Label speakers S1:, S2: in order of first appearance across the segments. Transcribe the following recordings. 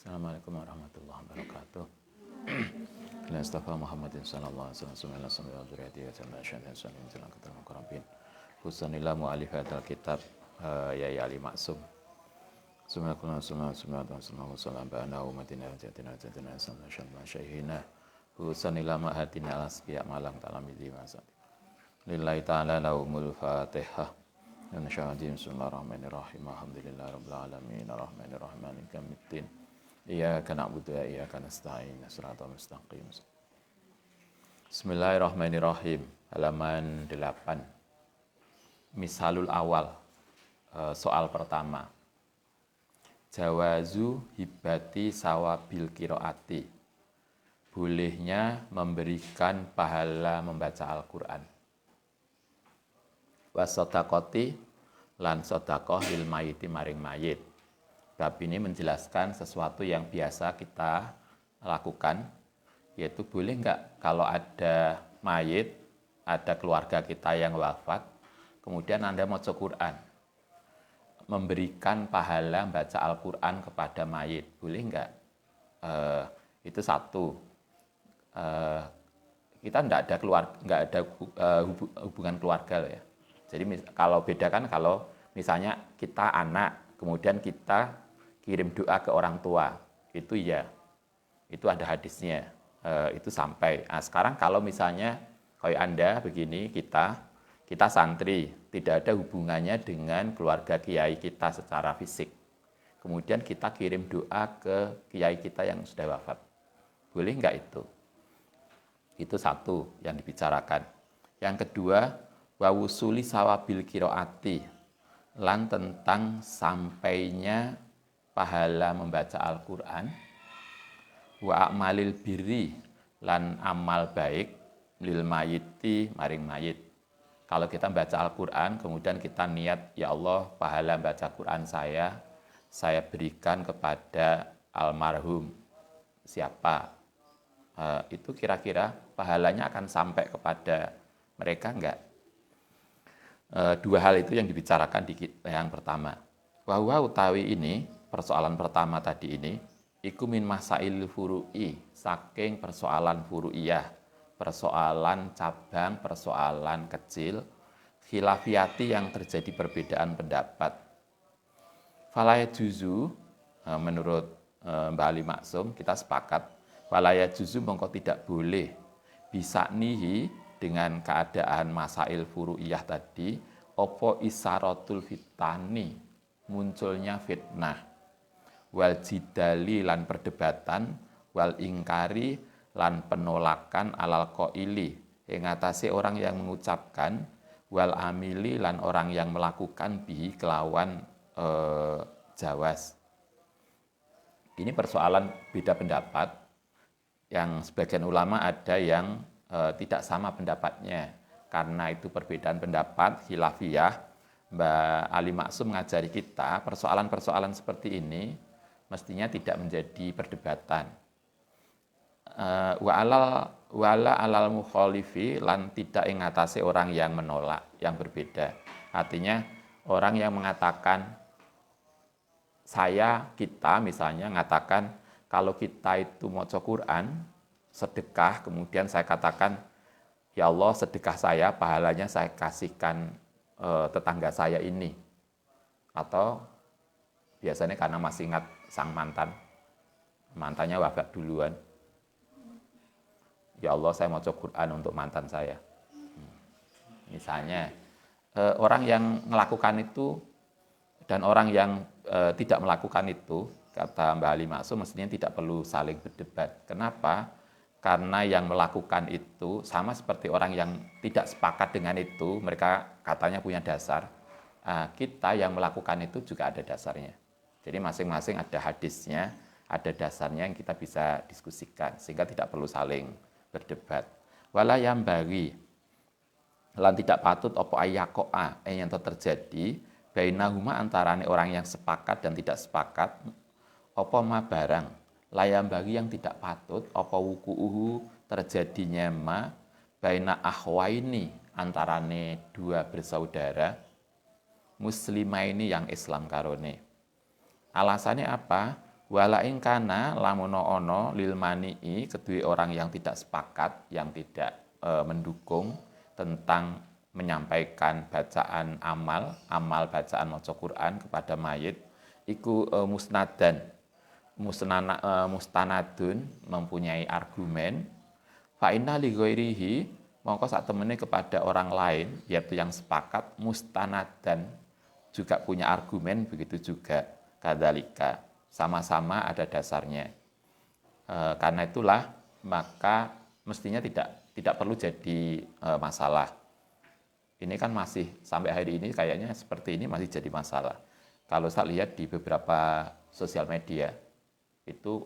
S1: Assalamualaikum warahmatullahi wabarakatuh. Ala Mustafa Muhammadin sallallahu alaihi wasallam wa dzurriyyati wa jannatan sanin jalan ketemu qarabin. Husanillah mu'alif hadzal kitab Yai Ali Maksum. Sallallahu ba'ana umatina jatina jatina sallallahu syaihina. Husanillah ma'hatina al-asqiya malang talamidhi masad. Lillahi ta'ala lahumul fatihah. Dan syahadin bismillahirrahmanirrahim. Alhamdulillah rabbil alamin arrahmanirrahim maliki yaumiddin. Iyyaka na'budu wa iyyaka nasta'in shiratal mustaqim. Bismillahirrahmanirrahim. Halaman 8. Misalul awal. Soal pertama. Jawazu hibati sawabil qiraati. Bolehnya memberikan pahala membaca Al-Qur'an. Wasodakoti lan sodakoh lil mayiti maring mayit. Bab ini menjelaskan sesuatu yang biasa kita lakukan, yaitu boleh enggak kalau ada mayit, ada keluarga kita yang wafat, kemudian Anda maca Quran, memberikan pahala baca Al-Quran kepada mayit, boleh enggak? Itu satu. Kita enggak ada hubungan keluarga ya. Jadi kalau beda kan kalau misalnya kita anak, kemudian kita kirim doa ke orang tua, itu ya, itu ada hadisnya, itu sampai. Nah, sekarang kalau misalnya kayak Anda begini, kita santri, tidak ada hubungannya dengan keluarga kiai kita secara fisik. Kemudian kita kirim doa ke kiai kita yang sudah wafat. Boleh enggak itu? Itu satu yang dibicarakan. Yang kedua, wa wusuli sawabil qiraati, lan tentang sampainya pahala membaca Al-Quran, wa amalil birri, lan amal baik, lil mayiti maring mayit. Kalau kita baca Al-Quran, kemudian kita niat, ya Allah, pahala baca Quran saya berikan kepada almarhum siapa, itu kira-kira pahalanya akan sampai kepada mereka enggak? Dua hal itu yang dibicarakan di yang pertama. Bahwa utawi ini, persoalan pertama tadi ini, iku min masail furu'i, saking persoalan furu'iyah, persoalan cabang, persoalan kecil, khilafiyati yang terjadi perbedaan pendapat. Falaya juzu, menurut Mbak Ali Maksum, kita sepakat, falaya juzu mongko tidak boleh, bisa nihi, dengan keadaan masail furu'iyah tadi, opo isaratul fitani, munculnya fitnah, wal jidali lan perdebatan, wal ingkari lan penolakan alal qaili, yang ngatasi orang yang mengucapkan, wal amili lan orang yang melakukan bihi kelawan jawas. Ini persoalan beda pendapat, yang sebagian ulama ada yang tidak sama pendapatnya. Karena itu perbedaan pendapat, khilafiyah, Mbak Ali Maksum mengajari kita, persoalan-persoalan seperti ini mestinya tidak menjadi perdebatan. Wala alal mukhalifi, lan tidak ingatasi orang yang menolak, yang berbeda. Artinya orang yang mengatakan, kita misalnya mengatakan, kalau kita itu maca Quran, sedekah, kemudian saya katakan, ya Allah, sedekah saya, pahalanya saya kasihkan tetangga saya ini. Atau biasanya karena masih ingat sang mantannya wafat duluan. Ya Allah, saya maca Quran untuk mantan saya. Misalnya, orang yang melakukan itu dan orang yang tidak melakukan itu, kata Mbak Ali Maksum, mestinya tidak perlu saling berdebat. Kenapa? Karena yang melakukan itu sama seperti orang yang tidak sepakat dengan itu, mereka katanya punya dasar. Kita yang melakukan itu juga ada dasarnya. Jadi masing-masing ada hadisnya, ada dasarnya yang kita bisa diskusikan, sehingga tidak perlu saling berdebat. Wala yang bagi, lan tidak patut opo ayakoa, yang terjadi, bainahuma antarane orang yang sepakat dan tidak sepakat, opo ma barang, layam bagi yang tidak patut, apa wuku'uhu terjadinya ma, baina akhwaini, antarane dua bersaudara, muslimah ini yang Islam karone. Alasannya apa? Wala ing kana lamun ana lil mani'i kedue orang yang tidak sepakat, yang tidak mendukung tentang menyampaikan bacaan amal bacaan maca Quran kepada mayit iku mustanadun mempunyai argumen fa inna li ghairihi mongko sak temene kepada orang lain yaitu yang sepakat mustanadan juga punya argumen begitu juga kadzalika sama-sama ada dasarnya. Karena itulah maka mestinya tidak perlu jadi masalah. Ini kan masih sampai hari ini kayaknya seperti ini masih jadi masalah. Kalau saya lihat di beberapa sosial media itu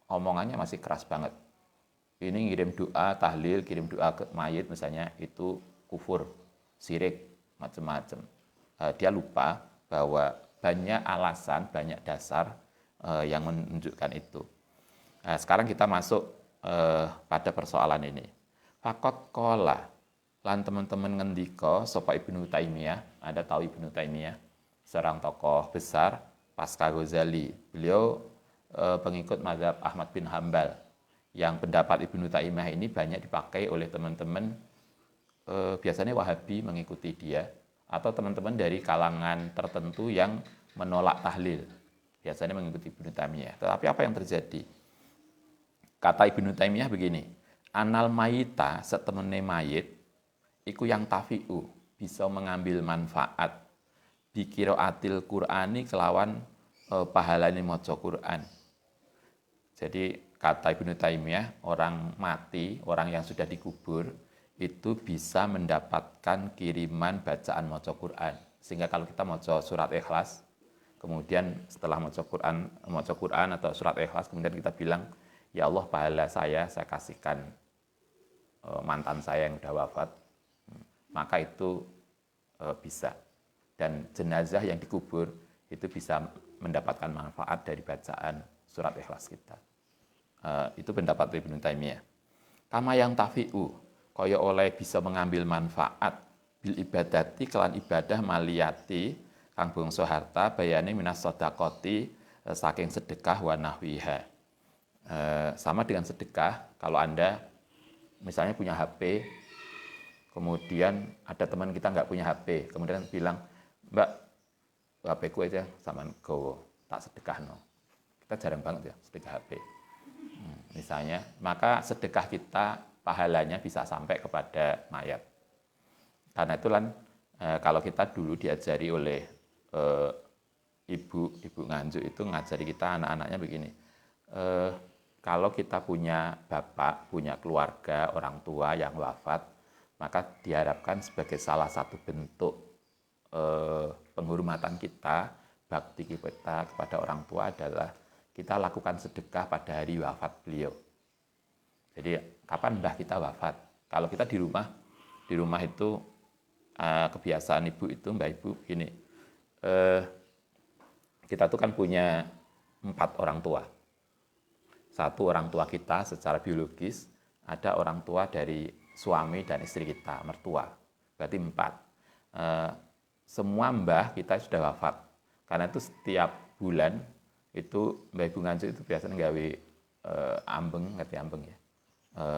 S1: omongannya masih keras banget. Ini ngirim doa tahlil, kirim doa ke mayit misalnya itu kufur, syirik, macam-macam. Dia lupa bahwa banyak alasan, banyak dasar yang menunjukkan itu. Nah, sekarang kita masuk pada persoalan ini. Fakot kola, lan teman-teman ngendiko sapa Ibnu Taimiyah, ada tahu Ibnu Taimiyah, seorang tokoh besar pasca Ghazali. Beliau pengikut mazhab Ahmad bin Hambal, yang pendapat Ibnu Taimiyah ini banyak dipakai oleh teman-teman biasanya Wahabi mengikuti dia, atau teman-teman dari kalangan tertentu yang menolak tahlil. Biasanya mengikuti Ibnu Taimiyah. Tetapi apa yang terjadi? Kata Ibnu Taimiyah begini, anal mayita setemene mayit, iku yang tafi'u, bisa mengambil manfaat, bikiraatil Qur'ani kelawan pahalane maca Qur'an. Jadi kata Ibnu Taimiyah, orang mati, orang yang sudah dikubur, itu bisa mendapatkan kiriman bacaan maca Qur'an. Sehingga kalau kita maca surat Ikhlas, kemudian setelah maca Quran atau surat Ikhlas, kemudian kita bilang, ya Allah pahala saya kasihkan mantan saya yang sudah wafat, maka itu bisa. Dan jenazah yang dikubur itu bisa mendapatkan manfaat dari bacaan surat Ikhlas kita. Itu pendapat Ibnu Taimiyah. Kama yang tafi'u, kaya oleh bisa mengambil manfaat bil ibadati kelan ibadah maliyati kang bangsa harta bayane minas sedekati saking sedekah wa nahwiha. Sama dengan sedekah, kalau Anda misalnya punya HP, kemudian ada teman kita nggak punya HP, kemudian bilang, Mbak, HP ku aja sama gowo, tak sedekah no. Kita jarang banget ya sedekah HP. Misalnya, maka sedekah kita pahalanya bisa sampai kepada mayat. Karena itu kan kalau kita dulu diajari oleh ibu Nganjuk itu ngajari kita anak-anaknya begini, kalau kita punya bapak, punya keluarga, orang tua yang wafat, maka diharapkan sebagai salah satu bentuk penghormatan kita, bakti kita kepada orang tua adalah kita lakukan sedekah pada hari wafat beliau. Jadi kapan mbah kita wafat? Kalau kita di rumah itu kebiasaan ibu itu, mbak ibu gini, kita tuh kan punya 4 orang tua. Satu orang tua kita secara biologis, ada orang tua dari suami dan istri kita, mertua. Berarti 4. Semua mbah kita sudah wafat. Karena itu setiap bulan itu Mbah Ibu Nganjuk itu biasanya nggawe ambeng, ngerti ambeng ya.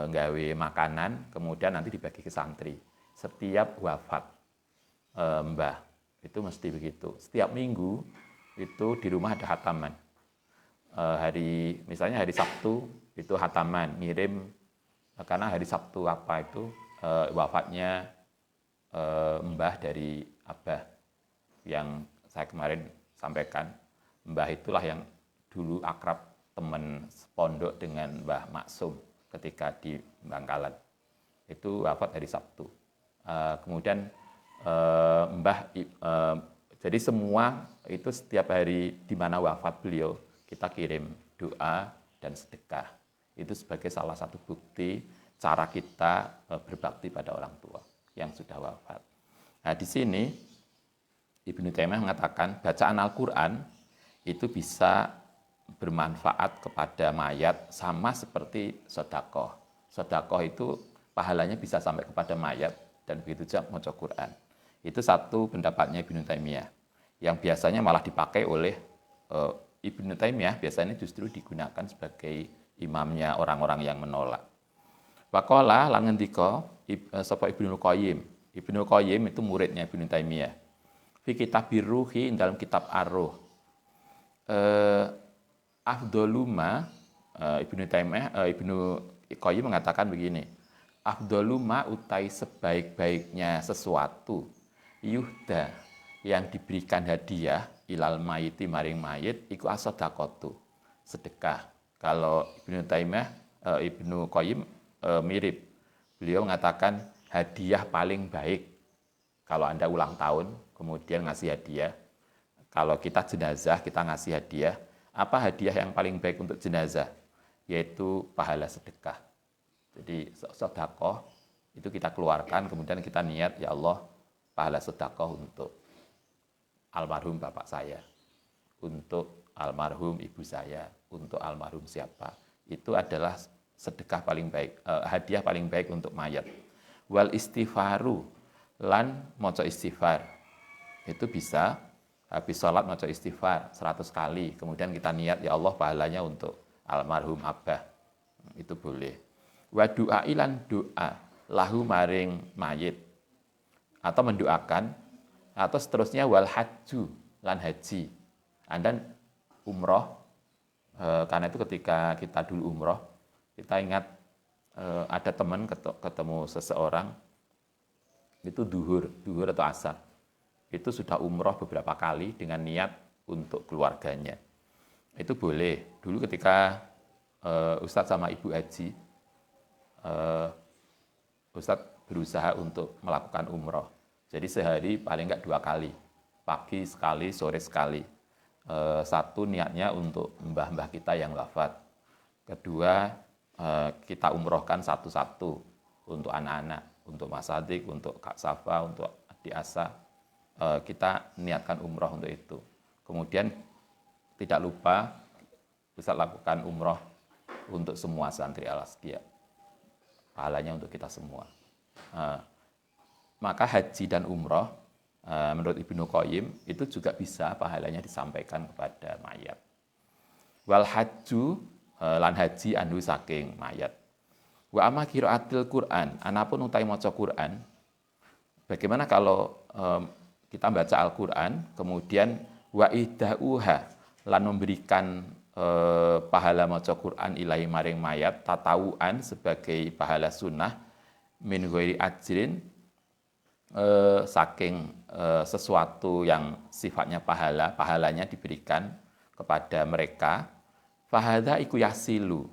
S1: Nggawe makanan, kemudian nanti dibagi ke santri. Setiap wafat mbah itu mesti begitu. Setiap minggu itu di rumah ada khataman. Misalnya hari Sabtu itu khataman, ngirim, karena hari Sabtu apa itu wafatnya mbah dari abah yang saya kemarin sampaikan. Mbah itulah yang dulu akrab teman sepondok dengan Mbah Maksum ketika di Bangkalan. Itu wafat hari Sabtu. Kemudian jadi semua itu setiap hari di mana wafat beliau kita kirim doa dan sedekah. Itu sebagai salah satu bukti cara kita berbakti pada orang tua yang sudah wafat. Nah, di sini Ibnu Taimiyah mengatakan bacaan Al-Qur'an itu bisa bermanfaat kepada mayat sama seperti sedekah. Sedekah itu pahalanya bisa sampai kepada mayat dan begitu juga maca Quran. Itu satu pendapatnya Ibnu Taimiyah yang biasanya malah dipakai oleh Ibnu Taimiyah biasanya justru digunakan sebagai imamnya orang-orang yang menolak. Waqala lan ngendika sapa Ibnu Qayyim. Ibnu Qayyim itu muridnya Ibnu Taimiyah. Fi kitab Ruhi dalam kitab Ar-Ruh. Afdoluma Ibnu Taimiyah Ibnu Qayyim mengatakan begini. Afdoluma utai sebaik-baiknya sesuatu yuhda yang diberikan hadiah ilal mayiti maring mayit iku as-shadaqatu, sedekah. Kalau Ibnu Taimiyah Ibnu Qayyim mirip. Beliau mengatakan hadiah paling baik kalau Anda ulang tahun kemudian ngasih hadiah. Kalau kita jenazah kita ngasih hadiah, apa hadiah yang paling baik untuk jenazah? Yaitu pahala sedekah. Jadi sedekah itu kita keluarkan kemudian kita niat, ya Allah, pahala sedekah untuk almarhum bapak saya, untuk almarhum ibu saya, untuk almarhum siapa. Itu adalah sedekah paling baik, hadiah paling baik untuk mayat. Wal istighfaru lan maca istighfar. Itu bisa habis sholat maca istighfar 100 kali, kemudian kita niat, ya Allah, pahalanya untuk almarhum abah. Itu boleh. Wa doa ilan doa lahu maring mayit, atau mendoakan, atau seterusnya wal haju lan haji. Anda umroh, karena itu ketika kita dulu umroh, kita ingat ada teman ketemu seseorang, itu duhur atau asar. Itu sudah umroh beberapa kali dengan niat untuk keluarganya. Itu boleh. Dulu ketika Ustadz sama Ibu Haji, Ustadz berusaha untuk melakukan umroh. Jadi sehari paling enggak 2 kali. Pagi sekali, sore sekali. Satu niatnya untuk mbah-mbah kita yang wafat. Kedua, kita umrohkan satu-satu untuk anak-anak, untuk Mas Sadik, untuk Kak Safa, untuk Adik Asa. Kita niatkan umroh untuk itu. Kemudian tidak lupa bisa lakukan umroh untuk semua santri Al-Asqiya. Pahalanya untuk kita semua. Maka haji dan umroh menurut Ibnu Qayyim itu juga bisa pahalanya disampaikan kepada mayat. Wal haju lan haji anhu saking mayat. Wa amma qiraatil Qur'an, anapun utai maca Qur'an. Bagaimana kalau kita baca Al-Qur'an kemudian wa idda'uha lan memberikan pahala maca Qur'an ilahi maring mayat tatawuan sebagai pahala sunnah min ghairi ajrin, saking sesuatu yang sifatnya pahalanya diberikan kepada mereka. Fahadha iku yasilu,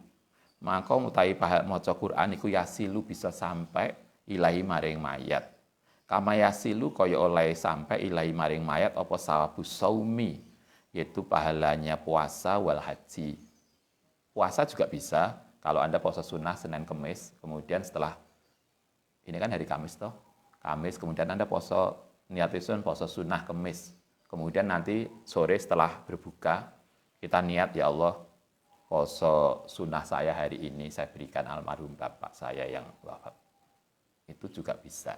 S1: maka mutai maca Qur'an iku yasilu bisa sampai ilahi maring mayat. Kama yasilu kaya oleh sampai ilahi maring mayat apa sawabus saumi, yaitu pahalanya puasa wal haji. Puasa juga bisa, kalau Anda puasa sunnah Senin Kemis, kemudian setelah, ini kan hari Kamis toh, Kamis, kemudian Anda puasa niatnya puasa sunnah Kemis. Kemudian nanti sore setelah berbuka, kita niat, ya Allah, puasa sunnah saya hari ini saya berikan almarhum bapak saya yang wafat. Itu juga bisa.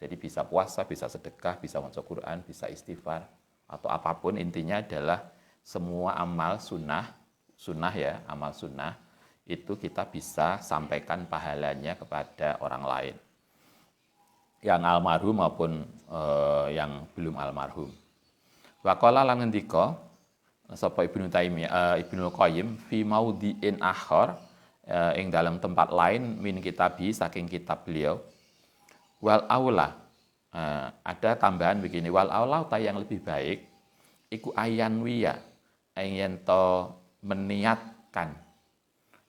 S1: Jadi bisa puasa, bisa sedekah, bisa baca Quran, bisa istighfar, atau apapun, intinya adalah semua amal sunnah ya, amal sunnah, itu kita bisa sampaikan pahalanya kepada orang lain. Yang almarhum maupun yang belum almarhum. Wa qala lan ngendika sapa Ibnu Taimiyah Ibnu Qayyim fi maudhi'in akhar ing dalam tempat lain min kitabi saking kitab beliau. Wal aula, ada tambahan begini, wal aula yang lebih baik iku ayanwiya, yen to meniatkan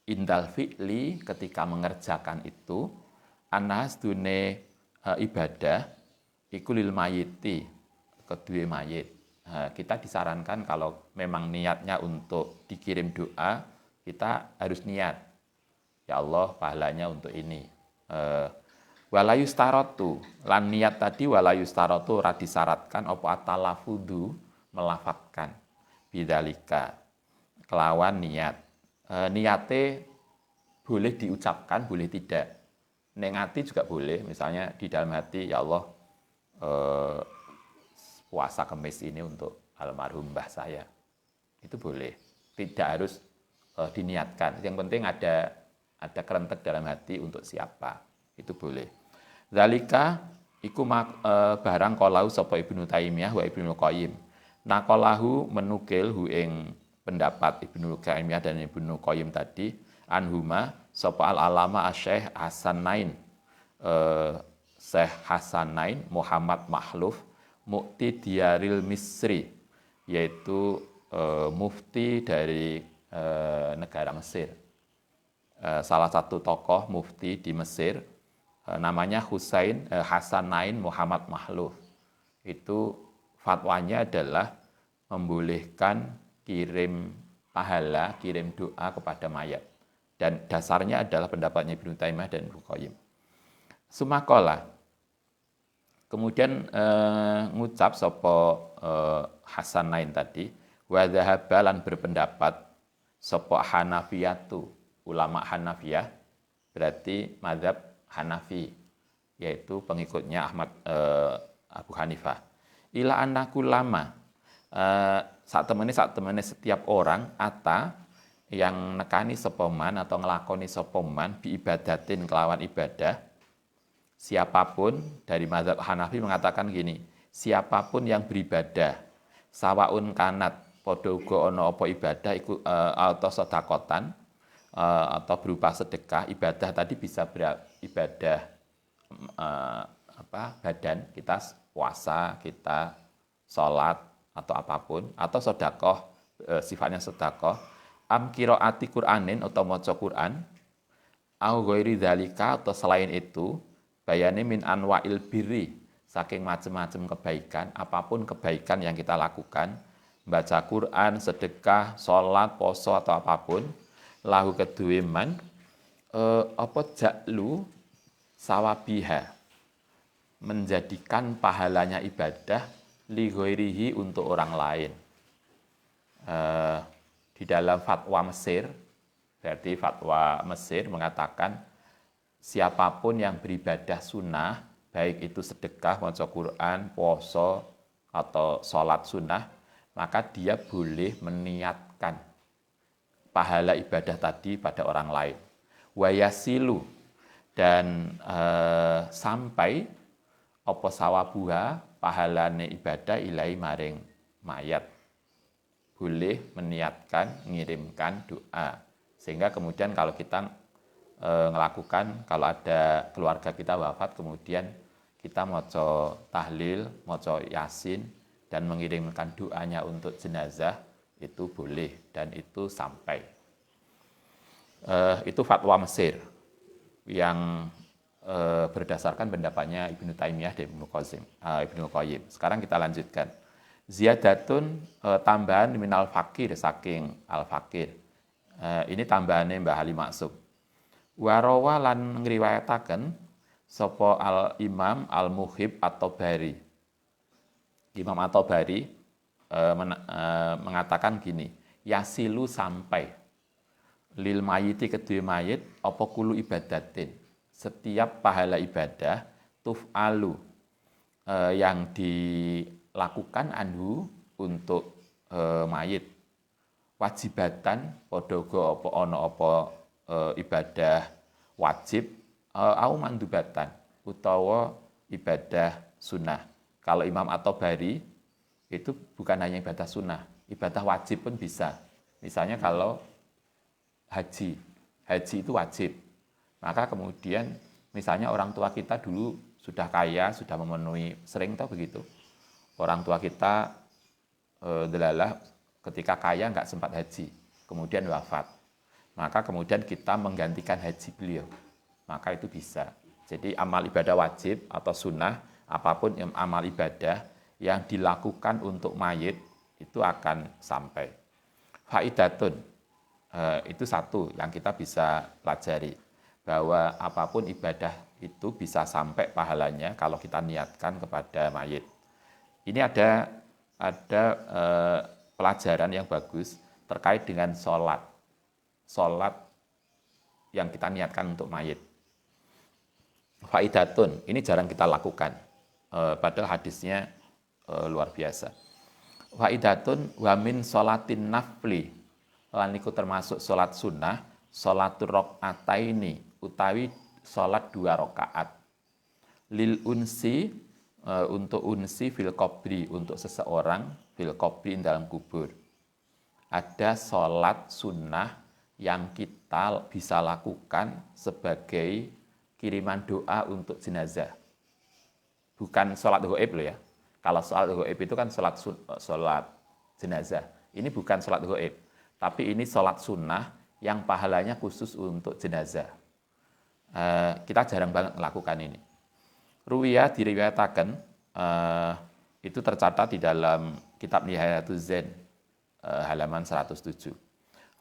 S1: indal fi'li ketika mengerjakan itu anas dune ibadah iku lil mayiti, kedua mayit. Kita disarankan kalau memang niatnya untuk dikirim doa, kita harus niat, ya Allah, pahalanya untuk ini. Walayustarotu, lan niat tadi walayustarotu ora disyaratkan apa atalafudu, melafadzkan bidzalika kelawan niat. Niate boleh diucapkan, boleh tidak. Ning ati juga boleh, misalnya di dalam hati, ya Allah, puasa Kemis ini untuk almarhum mbah saya. itu boleh. Tidak harus diniatkan. Yang penting ada kerentek dalam hati untuk siapa. Itu boleh. Zalika iku barang qalahu sapa Ibnu Taimiyah wa Ibnu Qayyim. Naqalahu menukil hu ing pendapat Ibnu Taimiyah dan Ibnu Qayyim tadi anhuma sapa al-alama Asy-Syaikh Hasanain Syekh Hasanain Muhammad Mahluf Mukti Diyaril Misri, yaitu mufti dari negara Mesir. Salah satu tokoh mufti di Mesir, namanya Hasanain Muhammad Mahluf. Itu fatwanya adalah membolehkan kirim pahala, kirim doa kepada mayat. Dan dasarnya adalah pendapatnya Ibnu Taimiyah dan Ibnu Qayyim. Sumakola. Kemudian ngucap sapa Hasanain tadi, wa dhahabalan berpendapat sapa Hanafiyatu, ulama Hanafiyah, berarti mazhab Hanafi, yaitu pengikutnya Abu Hanifah. Ila annaku lama, saat temene setiap orang yang nekani sopoman atau ngelakoni sopoman bi ibadatin kelawan ibadah, siapapun dari mazhab Hanafi mengatakan gini, siapapun yang beribadah sawaun kanat padha uga ana apa ibadah iku atau sedekahan atau berupa sedekah. Ibadah tadi bisa ibadah badan, kita puasa, kita sholat atau apapun, atau sedekah sifatnya sedekah am qiraati Qur'anin atau maca Qur'an au ghairi dzalika atau selain itu bayane min anwa'il birri, saking macam-macam kebaikan, apapun kebaikan yang kita lakukan, baca Quran, sedekah, sholat, poso atau apapun, lahu kedue man apa ja'lu sawabiha, menjadikan pahalanya ibadah li ghairihi untuk orang lain. Di dalam fatwa Mesir, berarti fatwa Mesir mengatakan siapapun yang beribadah sunnah, baik itu sedekah, maca Quran, puasa, atau sholat sunnah, maka dia boleh meniatkan pahala ibadah tadi pada orang lain. Wayasilu, dan sampai apa sawabuha, pahalane ibadah ilai maring mayat. Boleh meniatkan, mengirimkan doa. Sehingga kemudian kalau kita melakukan, kalau ada keluarga kita wafat, kemudian kita maca tahlil, maca yasin, dan mengirimkan doanya untuk jenazah, itu boleh dan itu sampai. Itu fatwa Mesir yang berdasarkan pendapatnya Ibnu Taimiyah dan Ibnu Qayyim. Sekarang kita lanjutkan. Ziyadatun, tambahan minal fakir, saking al fakir. Ini tambahannya Mbah Ali Maksum. Warawa lan ngriwayataken sapa al Imam al Muhib at-Tabari. Imam at-Tabari mengatakan gini, yasilu sampai lil mayiti kedue mayit apa kulu ibadatin, setiap pahala ibadah tuf'alu yang dilakukan anhu untuk mayit, wajibatan padha apa ana apa ibadah wajib au mandubatan utawa ibadah sunnah. Kalau Imam at-Tabari itu bukan hanya ibadah sunnah, ibadah wajib pun bisa. Misalnya kalau haji itu wajib. Maka kemudian misalnya orang tua kita dulu sudah kaya, sudah memenuhi, sering tahu begitu. Orang tua kita delalah ketika kaya nggak sempat haji, kemudian wafat. Maka kemudian kita menggantikan haji beliau. Maka itu bisa. Jadi amal ibadah wajib atau sunnah, apapun yang amal ibadah yang dilakukan untuk mayit itu akan sampai. Faidatun, itu satu yang kita bisa pelajari, bahwa apapun ibadah itu bisa sampai pahalanya kalau kita niatkan kepada mayit. Ini ada pelajaran yang bagus terkait dengan sholat yang kita niatkan untuk mayit. Faidatun, ini jarang kita lakukan, padahal hadisnya luar biasa. Faidatun wa min sholatin nafli. Lan iku termasuk salat sunnah, sholatur rakaataini utawi salat 2 rakaat. Lil unsi untuk unsi fil qabri, untuk seseorang fil qabri dalam kubur. Ada sholat sunnah yang kita bisa lakukan sebagai kiriman doa untuk jenazah. Bukan sholat ghaib loh ya. Kalau sholat ghaib itu kan sholat jenazah. Ini bukan sholat ghaib, tapi ini sholat sunnah yang pahalanya khusus untuk jenazah. Kita jarang banget melakukan ini. Ruwiyah diriwayataken itu tercatat di dalam kitab Nihayatuz Zain halaman 107.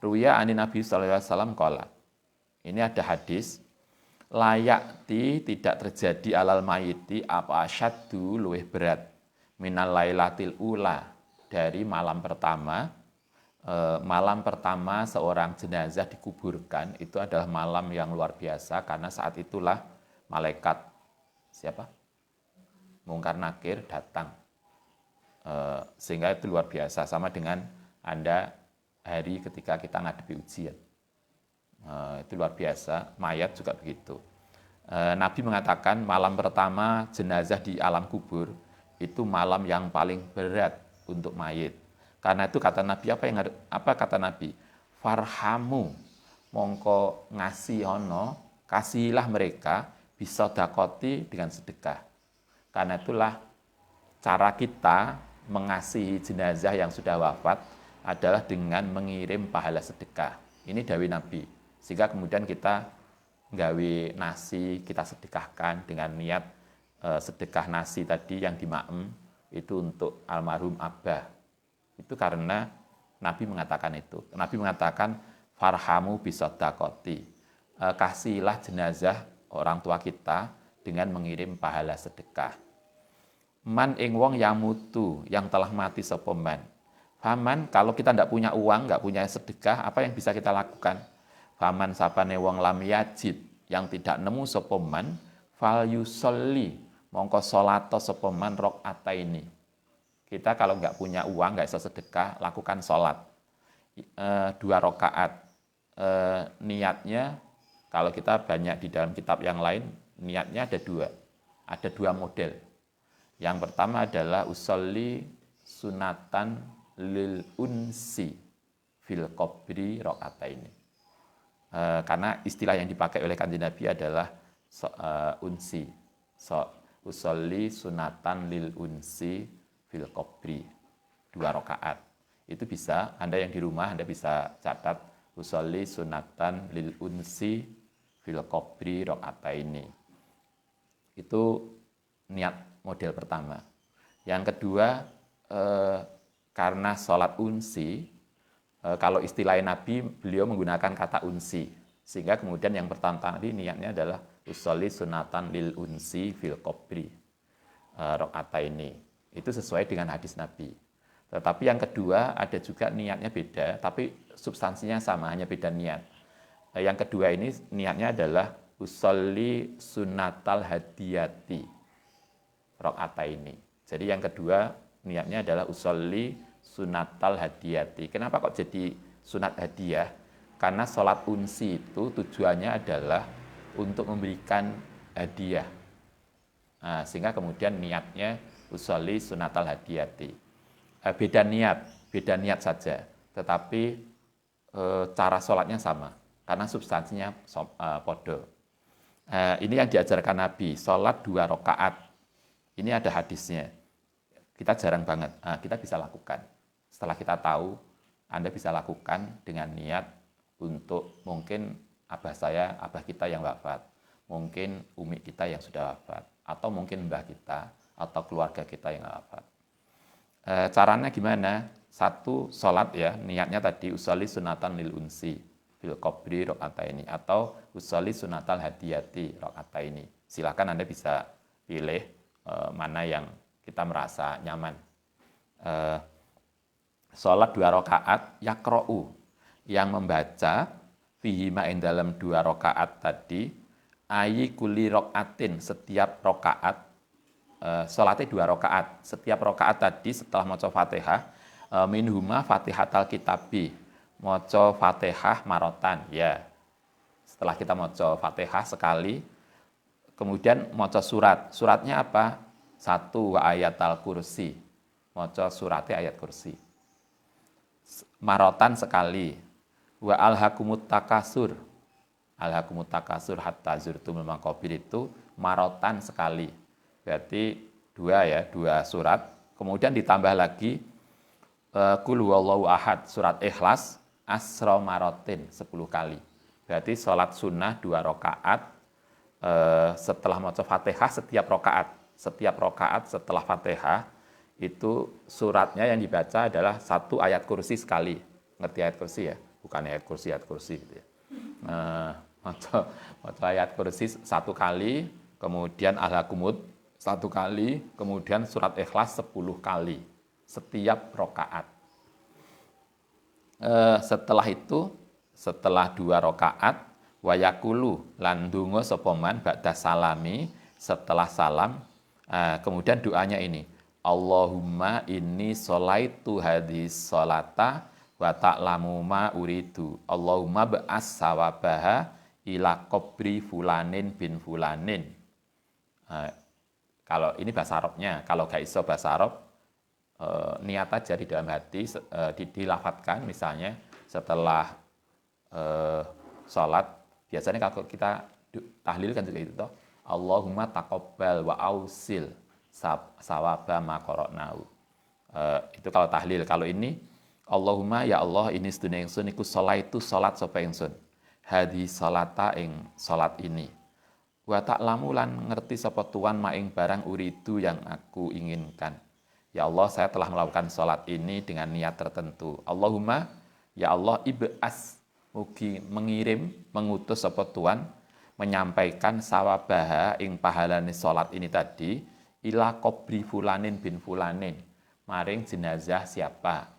S1: Ruwiyah ani Nabi sallallahu alaihi wasallam qala. Ini ada hadis layakti tidak terjadi alal mayiti apa asyaddu luwih berat minal lailatil ula dari malam pertama. Malam pertama seorang jenazah dikuburkan itu adalah malam yang luar biasa karena saat itulah malaikat siapa? Mungkar Nakir datang. Sehingga itu luar biasa, sama dengan Anda hari ketika kita ngadepi ujian. Itu luar biasa, mayat juga begitu. Nabi mengatakan malam pertama jenazah di alam kubur itu malam yang paling berat untuk mayit. Karena itu kata Nabi, apa kata Nabi? Farhamu, mongko kasihilah mereka bisa dakoti dengan sedekah. Karena itulah cara kita mengasihi jenazah yang sudah wafat adalah dengan mengirim pahala sedekah. Ini dawuh Nabi. Sehingga kemudian kita nggawe nasi, kita sedekahkan dengan niat sedekah nasi tadi yang dimaem itu untuk almarhum Abah. Itu karena Nabi mengatakan itu. Nabi mengatakan farhamu bisadaqati. Kasihilah jenazah orang tua kita dengan mengirim pahala sedekah. Man ing wong yang mutu, yang telah mati sapa man. Faman, kalau kita tidak punya uang, nggak punya sedekah, apa yang bisa kita lakukan? Faman sapane wong lam yajid, yang tidak nemu sapa man, fal yusolli, mongko salato sapa man rakaataini. Kita kalau nggak punya uang, nggak bisa sedekah, lakukan sholat 2 rakaat. Niatnya, kalau kita banyak di dalam kitab yang lain, niatnya ada 2. Ada 2 model. Yang pertama adalah usolli sunatan lil unsi fil qabri rakaataini. Karena istilah yang dipakai oleh Kanjeng Nabi adalah unsi. Usolli sunatan lil unsi fil qabri 2 rakaat. Itu bisa, Anda yang di rumah, Anda bisa catat usolli sunatan lil unsi fil qabri rakaataini. Itu niat model pertama. Yang kedua, karena sholat unsi, kalau istilah Nabi, beliau menggunakan kata unsi. Sehingga kemudian yang pertama tadi niatnya adalah usolli sunatan lil unsi fil qabri rakaataini. Itu sesuai dengan hadis Nabi. Tetapi yang kedua ada juga niatnya beda, tapi substansinya sama, hanya beda niat. Yang kedua ini niatnya adalah usolli sunatal hadiyati rakaataini. Jadi yang kedua niatnya adalah usolli sunatal hadiyati. Kenapa kok jadi sunat hadiah? Karena sholat unsi itu tujuannya adalah untuk memberikan hadiah. Nah, sehingga kemudian niatnya usolli sunatal hadiyati. Beda niat saja, tetapi cara sholatnya sama, karena substansinya podo. Ini yang diajarkan Nabi, sholat 2 rakaat. Ini ada hadisnya. Kita jarang banget, kita bisa lakukan. Setelah kita tahu, Anda bisa lakukan dengan niat untuk mungkin abah kita yang wafat, mungkin umi kita yang sudah wafat, atau mungkin mbah kita, atau keluarga kita yang wafat. Caranya gimana? 1, sholat ya, niatnya tadi usolli sunatan lil unsi fil qabri rakaataini atau usolli sunatal hadiyati rakaataini. Silakan Anda bisa pilih mana yang kita merasa nyaman. Sholat 2 rakaat yaqra'u, yang membaca fihima ing dalam 2 rakaat tadi ayi kuli rakaatin, setiap rakaat sholatnya 2 rakaat. Setiap rakaat tadi setelah maca Fatihah Minhuma Fatihatal Kitabi, maca Fatihah marotan, ya. Setelah kita maca Fatihah sekali, kemudian maca surat. Suratnya apa? 1 wa ayatal kursi. Maca suratnya ayat kursi. Marotan sekali. Wa alhaqumut takasur. Alhaqumut takasur hatta zurtumul maqabir itu marotan sekali. Berarti 2 surat. Kemudian ditambah lagi Qul huwallahu ahad, surat Ikhlas asra marotin 10 kali. Berarti sholat sunnah 2 rakaat setelah maca Fatihah setiap rakaat setelah Fatihah itu suratnya yang dibaca adalah 1 ayat kursi sekali. Ngerti ayat kursi ya? Bukan ayat kursi gitu ya. Maca ayat kursi 1 kali, kemudian Al-Hakumut 1 kali, kemudian surat Ikhlas 10 kali setiap rakaat. Setelah 2 rakaat wayakulu lan ndonga sapa man ba'da salami, setelah salam kemudian doanya ini, Allahumma inni sholaitu hadhis sholata wa ta'lamu ma uridu, Allahumma ba'as sawabaha ila qabri fulanin bin fulanin. Kalau ini bahasa Arabnya, kalau gak iso bahasa Arab, niat aja di dalam hati, dilafadzkan misalnya setelah sholat. Biasanya kalau kita tahlil kan juga itu toh, Allahumma taqabbal wa ausil sawaba ma qara'nahu. Itu kalau tahlil. Kalau ini Allahumma ya Allah ini sedune ingsun iku sholaitu salat sapa ingsun. Hadhi salata ing salat ini. Wa ta'lamu lan ngerti sapa tuan maing barang uridu yang aku inginkan. Ya Allah, saya telah melakukan sholat ini dengan niat tertentu. Allahumma, ya Allah, ib'as, mugi mengirim, mengutus sapa Tuhan, menyampaikan sawabaha ing pahalane sholat ini tadi, ila qabri fulanin bin fulanin, maring jenazah siapa,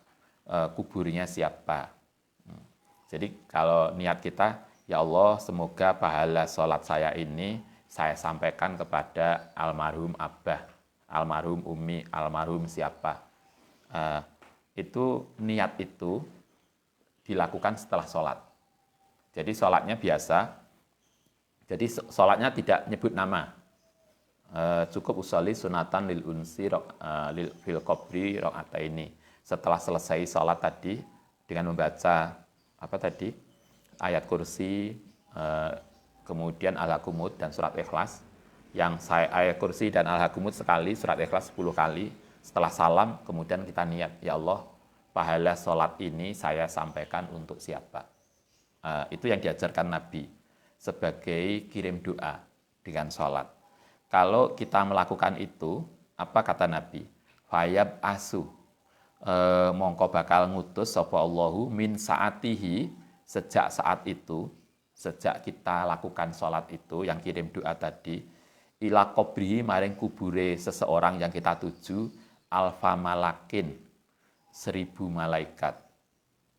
S1: kuburnya siapa. Jadi kalau niat kita, ya Allah, semoga pahala sholat saya ini saya sampaikan kepada almarhum Abah, almarhum Umi, almarhum siapa. Itu niat itu dilakukan setelah sholat. Jadi sholatnya biasa. Jadi sholatnya tidak nyebut nama. Cukup usolli sunatan lil unsi lil fil qabri rakaataini. Setelah selesai sholat tadi dengan membaca apa tadi? Ayat kursi, kemudian Al-Hakumut dan surat Ikhlas. Yang ayat kursi dan Al-Hakumut sekali, surat Ikhlas 10 kali. Setelah salam, kemudian kita niat, ya Allah, pahala sholat ini saya sampaikan untuk siapa. Itu yang diajarkan Nabi sebagai kirim doa dengan sholat. Kalau kita melakukan itu, apa kata Nabi? Fayab asu, mongko bakal ngutus sapa Allahu min saatihi, sejak saat itu, sejak kita lakukan sholat itu, yang kirim doa tadi, ila qabrihi maring kubure seseorang yang kita tuju, alfa malakin 1000 malaikat,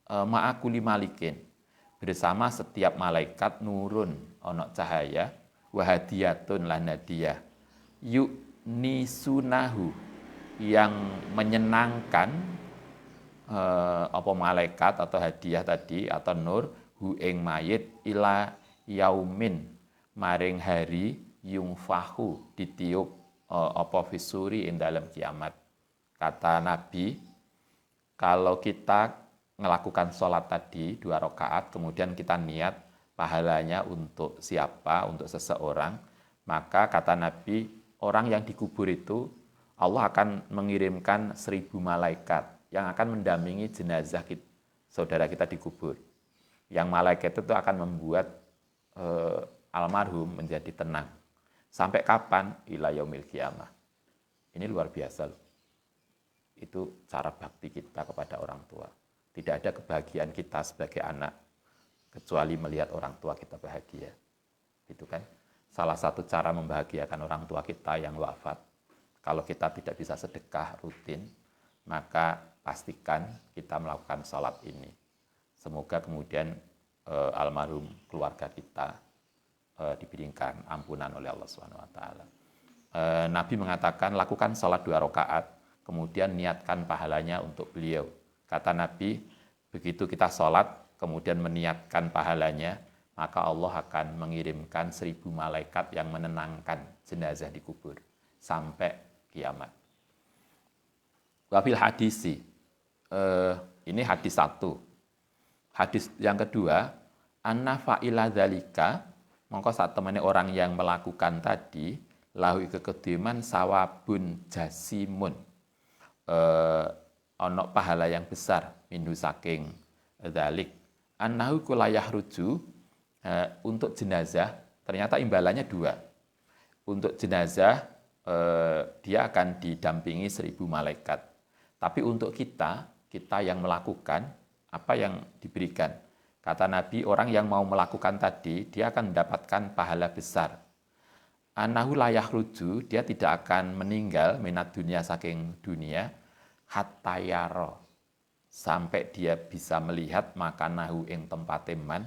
S1: ma'akuli malikin, bersama setiap malaikat nurun ono cahaya, wahadiyatun lan hadiah, yuk nisunahu, yang menyenangkan apa malaikat atau hadiah tadi atau nur hu ing mayit ila yaumin maring hari yungfahu ditiup apa fisuri ing dalam kiamat. Kata Nabi, kalau kita melakukan sholat tadi 2 rakaat, kemudian kita niat pahalanya untuk siapa, untuk seseorang, maka kata Nabi, orang yang dikubur itu Allah akan mengirimkan 1000 malaikat yang akan mendampingi jenazah saudara kita dikubur. Yang malaikat itu akan membuat almarhum menjadi tenang. Sampai kapan? Ila yaumil qiyamah. Ini luar biasa loh. Itu cara bakti kita kepada orang tua. Tidak ada kebahagiaan kita sebagai anak kecuali melihat orang tua kita bahagia. Itu kan salah satu cara membahagiakan orang tua kita yang wafat. Kalau kita tidak bisa sedekah rutin, maka pastikan kita melakukan sholat ini. Semoga kemudian almarhum keluarga kita diberikan ampunan oleh Allah SWT. Nabi mengatakan lakukan sholat 2 rakaat, kemudian niatkan pahalanya untuk beliau. Kata Nabi, begitu kita sholat, kemudian meniatkan pahalanya, maka Allah akan mengirimkan 1000 malaikat yang menenangkan jenazah di kubur sampai kiamat. Wafil hadisi, ini hadis 1. Hadis yang kedua, anna fa'ila dzalika, mongko saat temane orang yang melakukan tadi, lahu kekediman sawabun jasimun. Ono pahala yang besar minhu saking dzalik. Annahu kulayah ruju, untuk jenazah, ternyata imbalannya 2. Untuk jenazah, dia akan didampingi 1000 malaikat. Tapi untuk kita yang melakukan, apa yang diberikan? Kata Nabi, orang yang mau melakukan tadi, dia akan mendapatkan pahala besar. Anahu layah ruju, dia tidak akan meninggal minat dunia saking dunia, hatta yaro, sampai dia bisa melihat makanahu ing tempat teman,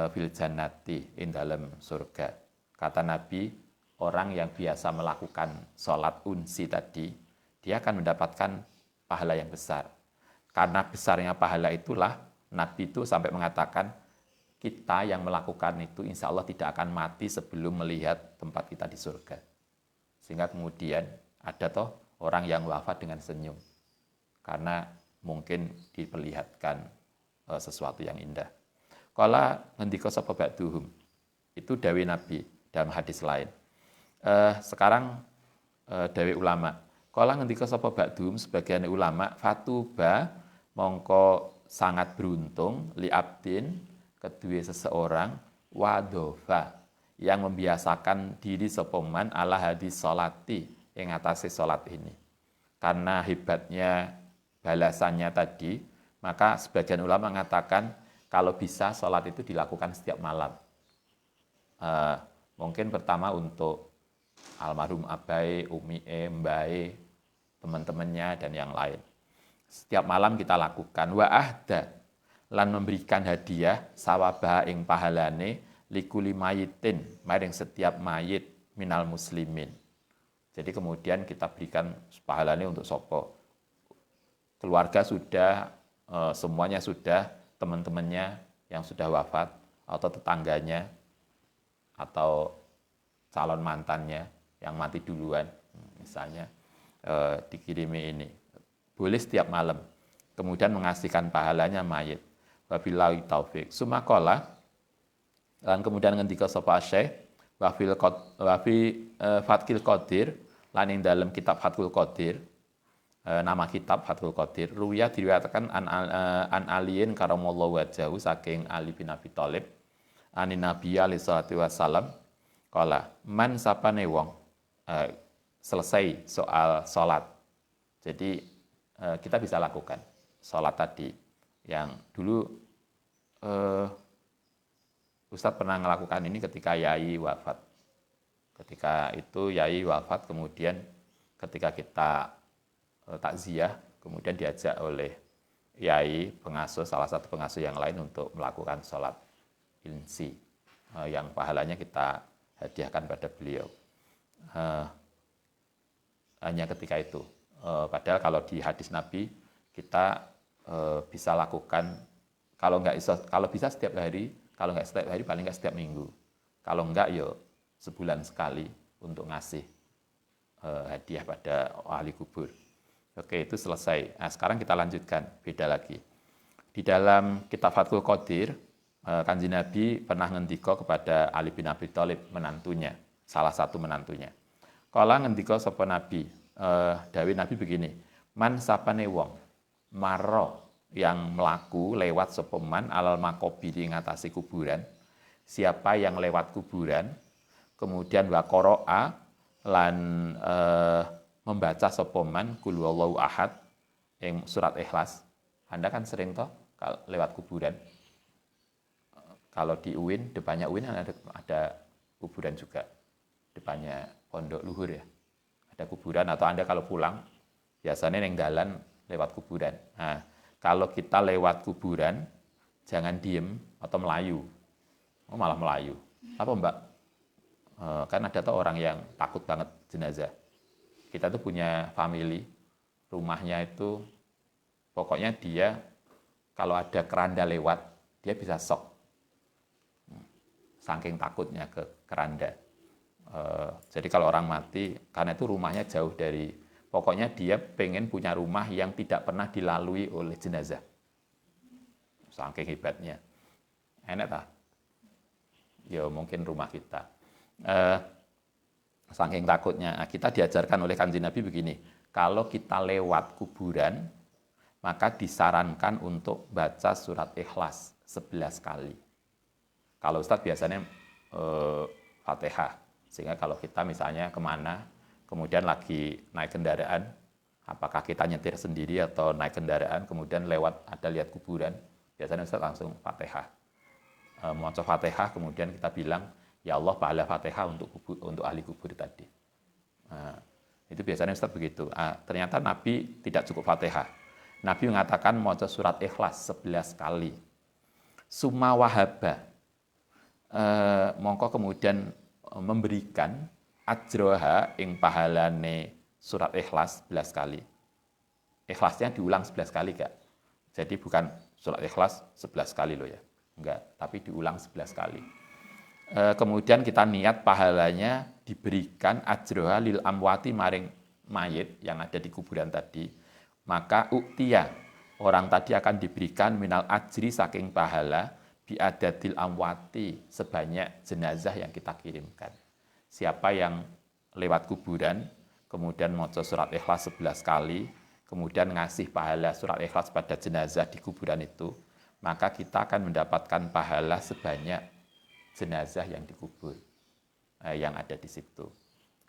S1: fil jannati, ing dalam surga. Kata Nabi, orang yang biasa melakukan sholat unsi tadi, dia akan mendapatkan pahala yang besar. Karena besarnya pahala itulah, Nabi itu sampai mengatakan, kita yang melakukan itu insya Allah tidak akan mati sebelum melihat tempat kita di surga. Sehingga kemudian ada toh orang yang wafat dengan senyum. Karena mungkin diperlihatkan sesuatu yang indah. Kala ngendika sapa ba'duhum, itu dawe Nabi dalam hadis lain. Sekarang dawe ulama. Kala ngendika sapa ba'duhum, sebagian ulama, fatuba mongko sangat beruntung li abdin, kedua seseorang, wadofa yang membiasakan diri sopoman ala hadis solati yang atasi solat ini. Karena hebatnya balasannya tadi, maka sebagian ulama mengatakan kalau bisa solat itu dilakukan setiap malam. Mungkin pertama untuk almarhum abai, umie, mbae, teman-temannya dan yang lain. Setiap malam kita lakukan. Wa ahda, lan memberikan hadiah sawabah ing pahalane likuli mayitin, maring setiap mayit minal muslimin. Jadi kemudian kita berikan pahalane untuk sopo. Keluarga sudah, semuanya sudah, teman-temannya yang sudah wafat, atau tetangganya, atau calon mantannya yang mati duluan, misalnya dikirimi ini. Boleh setiap malam. Kemudian mengasihkan pahalanya mayit. Wabillahi taufik. Sumakola, dan kemudian ngendika sapa Syekh, wafi Fathul Qadir, lan ing dalam kitab Fathul Qadir, nama kitab Fathul Qadir, ruya diriwayatkan an aliyin karamallahu wajahu saking Ali bin Abi Thalib, anin Nabi alaihi salatu wasallam, kala man sapane wong, selesai soal salat. Jadi kita bisa lakukan salat tadi yang dulu Ustadz pernah melakukan ini ketika Yai wafat. Ketika itu Yai wafat, kemudian ketika kita takziah, kemudian diajak oleh Yai pengasuh, salah satu pengasuh yang lain untuk melakukan sholat insi, yang pahalanya kita hadiahkan pada beliau. Hanya ketika itu. Padahal kalau di hadis Nabi kita bisa lakukan, kalau bisa setiap hari, kalau nggak setiap hari paling nggak setiap minggu. Kalau nggak ya sebulan sekali untuk ngasih hadiah pada ahli kubur. Oke, itu selesai. Nah, sekarang kita lanjutkan, beda lagi. Di dalam kitab Fathul Qadir, Kanjeng Nabi pernah ngendika kepada Ali bin Abi Thalib, menantunya, salah satu menantunya. Kala ngendika sapa Nabi, dawuh Nabi begini, man sapane wong maro yang melaku lewat sapa man alal makobiri ngatasi kuburan, siapa yang lewat kuburan, kemudian wa qara'a lan membaca sapa man qul huwallahu ahad yang surat Ikhlas. Anda kan sering toh lewat kuburan. Kalau di UIN, depannya UIN ada kuburan juga. Depannya Pondok Luhur ya. Ada kuburan, atau Anda kalau pulang biasanya yang jalan lewat kuburan. Nah, kalau kita lewat kuburan jangan diem atau melayu. Oh, malah melayu. Apa Mbak? Kan ada tuh orang yang takut banget jenazah. Kita tuh punya family, rumahnya itu Pokoknya dia kalau ada keranda lewat, dia bisa shock. Saking takutnya ke keranda. Jadi kalau orang mati, karena itu rumahnya jauh dari, pokoknya dia pengen punya rumah yang tidak pernah dilalui oleh jenazah. Saking hebatnya. Enak tak? Ya mungkin rumah kita. Saking takutnya. Nah, kita diajarkan oleh Kanjeng Nabi begini, kalau kita lewat kuburan, maka disarankan untuk baca surat Ikhlas 11 kali. Kalau Ustadz biasanya Fatihah. Sehingga kalau kita misalnya kemana, kemudian lagi naik kendaraan, apakah kita nyetir sendiri atau naik kendaraan, kemudian lewat ada lihat kuburan, biasanya Ustadz langsung Fatihah. Maca Fatihah, kemudian kita bilang, ya Allah pahala Fatihah untuk ahli kubur tadi. Nah, itu biasanya Ustaz begitu. Ternyata Nabi tidak cukup Fatihah. Nabi mengatakan maca surat Ikhlas 11 kali. Summa wahaba. Mongko kemudian memberikan ajroha ing pahalane surat Ikhlas 11 kali. Ikhlasnya diulang 11 kali, Kak. Jadi bukan surat Ikhlas 11 kali loh ya. Enggak, tapi diulang 11 kali. Kemudian kita niat pahalanya diberikan ajroha lil amwati maring mayit yang ada di kuburan tadi, maka uktia orang tadi akan diberikan minal ajri saking pahala biadadil amwati sebanyak jenazah yang kita kirimkan. Siapa yang lewat kuburan kemudian maca surat Ikhlas 11 kali, kemudian ngasih pahala surat Ikhlas pada jenazah di kuburan itu, maka kita akan mendapatkan pahala sebanyak jenazah yang dikubur, yang ada di situ.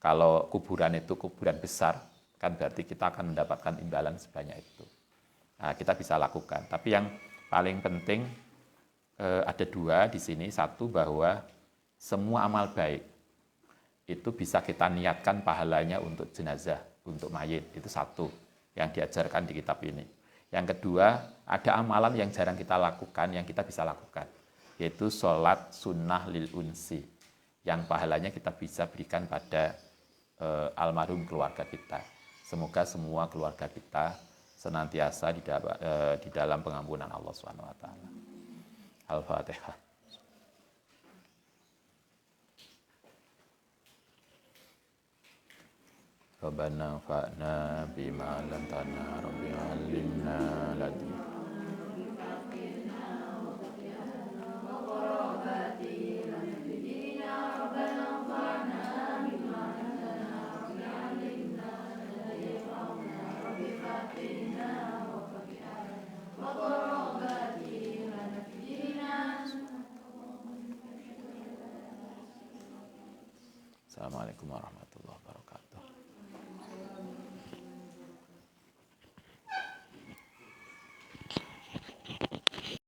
S1: Kalau kuburan itu kuburan besar, kan berarti kita akan mendapatkan imbalan sebanyak itu. Nah, kita bisa lakukan. Tapi yang paling penting ada dua di sini. Satu, bahwa semua amal baik itu bisa kita niatkan pahalanya untuk jenazah, untuk mayit. Itu satu yang diajarkan di kitab ini. Yang kedua, ada amalan yang jarang kita lakukan, yang kita bisa lakukan, yaitu sholat sunnah lil unsi, yang pahalanya kita bisa berikan pada almarhum keluarga kita. Semoga semua keluarga kita senantiasa di dalam pengampunan Allah SWT. Al-Fatihah. Rabbana fa'na bima lantana rabbi alimna ladhi. Assalamualaikum warahmatullahi wabarakatuh.